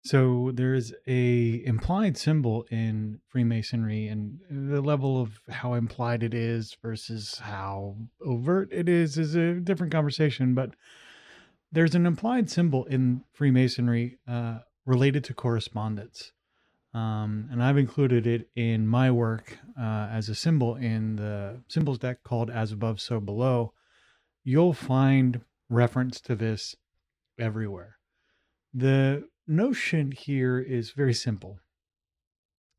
So there's a implied symbol in Freemasonry, and the level of how implied it is versus how overt it is a different conversation. But there's an implied symbol in Freemasonry related to correspondence. And I've included it in my work as a symbol in the symbols deck called As Above, So Below. You'll find reference to this everywhere. The notion here is very simple,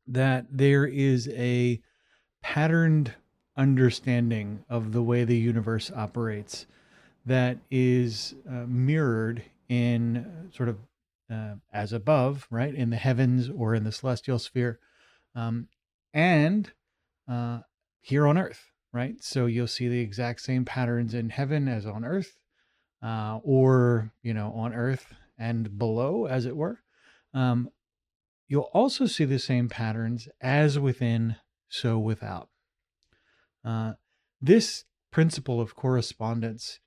that there is a patterned understanding of the way the universe operates that is mirrored in sort of as above, right, in the heavens or in the celestial sphere, um, and uh, here on earth, right? So you'll see the exact same patterns in heaven as on earth, or, on earth and below, as it were. Um, you'll also see the same patterns as within, so without. Uh, this principle of correspondence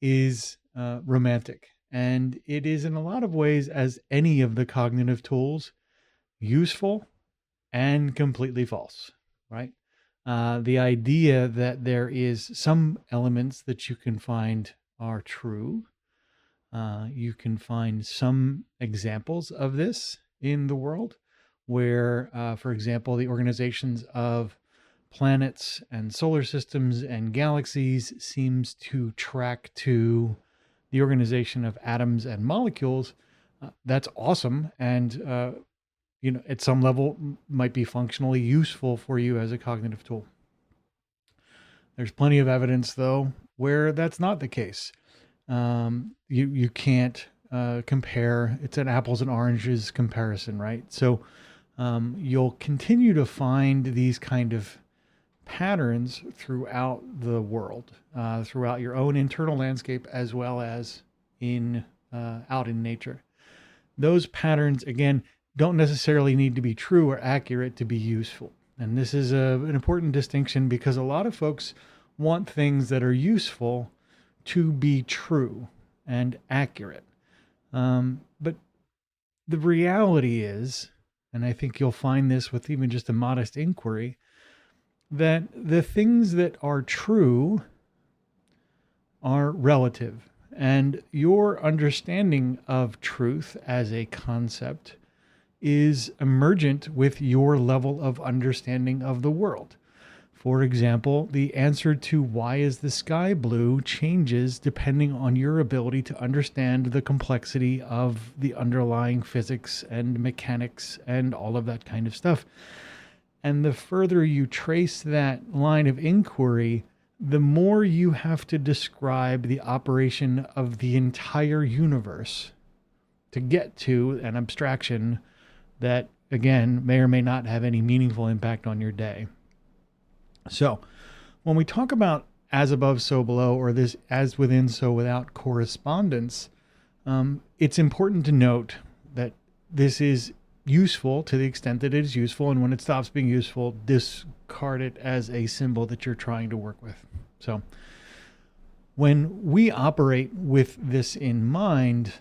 is romantic, and it is in a lot of ways, as any of the cognitive tools, useful and completely false, right? The idea that there is some elements that you can find are true. You can find some examples of this in the world where, for example, the organizations of planets and solar systems and galaxies seems to track to the organization of atoms and molecules. That's awesome. And, at some level might be functionally useful for you as a cognitive tool. There's plenty of evidence, though, where that's not the case. You can't compare. It's an apples and oranges comparison, right? So you'll continue to find these kind of patterns throughout the world, throughout your own internal landscape, as well as in out in nature. Those patterns, again, don't necessarily need to be true or accurate to be useful. And this is an important distinction, because a lot of folks want things that are useful to be true and accurate. But the reality is, and I think you'll find this with even just a modest inquiry, that the things that are true are relative, and your understanding of truth as a concept is emergent with your level of understanding of the world. For example, the answer to why is the sky blue changes depending on your ability to understand the complexity of the underlying physics and mechanics and all of that kind of stuff. And the further you trace that line of inquiry, the more you have to describe the operation of the entire universe to get to an abstraction that, again, may or may not have any meaningful impact on your day. So when we talk about as above, so below, or this as within, so without correspondence, it's important to note that this is useful to the extent that it is useful. And when it stops being useful, discard it as a symbol that you're trying to work with. So when we operate with this in mind,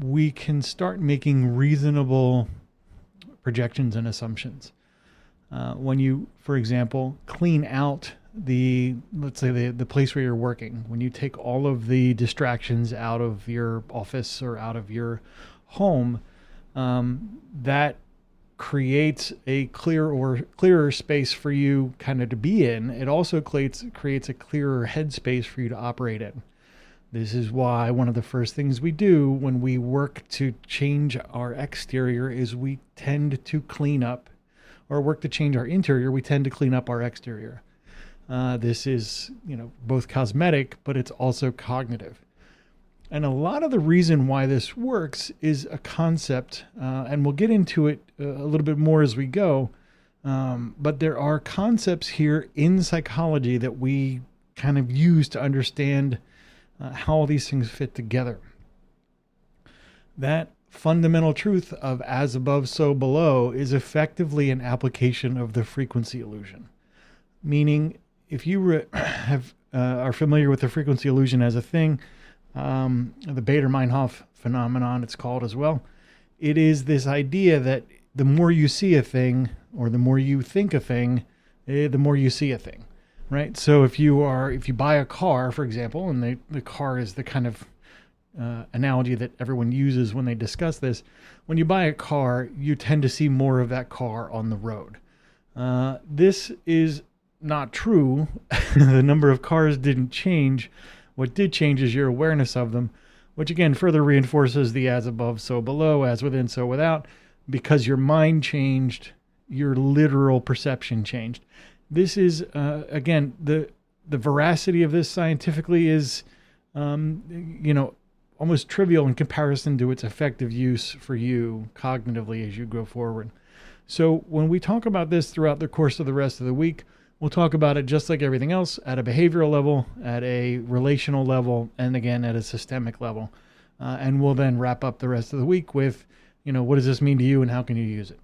we can start making reasonable projections and assumptions. When you, for example, clean out let's say the place where you're working, when you take all of the distractions out of your office or out of your home, that creates a clearer space for you kind of to be in. It also creates a clearer headspace for you to operate in. This is why one of the first things we do when we work to change our exterior is we tend to clean up, or work to change our interior, we tend to clean up our exterior. This is, both cosmetic, but it's also cognitive. And a lot of the reason why this works is a concept, and we'll get into it a little bit more as we go. But there are concepts here in psychology that we kind of use to understand how all these things fit together. That fundamental truth of as above, so below is effectively an application of the frequency illusion. Meaning, if you are familiar with the frequency illusion as a thing, the Bader-Meinhof phenomenon, it's called as well. it is this idea that the more you see a thing, or the more you think a thing, the more you see a thing, right? So if you buy a car, for example, and the car is the kind of analogy that everyone uses when they discuss this. When you buy a car, you tend to see more of that car on the road. This is not true. The number of cars didn't change. What did change is your awareness of them, which again further reinforces the as above, so below, as within, so without, because your mind changed, your literal perception changed. This is, again, the veracity of this scientifically is, almost trivial in comparison to its effective use for you cognitively as you go forward. So when we talk about this throughout the course of the rest of the week, we'll talk about it just like everything else, at a behavioral level, at a relational level, and again, at a systemic level. And we'll then wrap up the rest of the week with, what does this mean to you and how can you use it?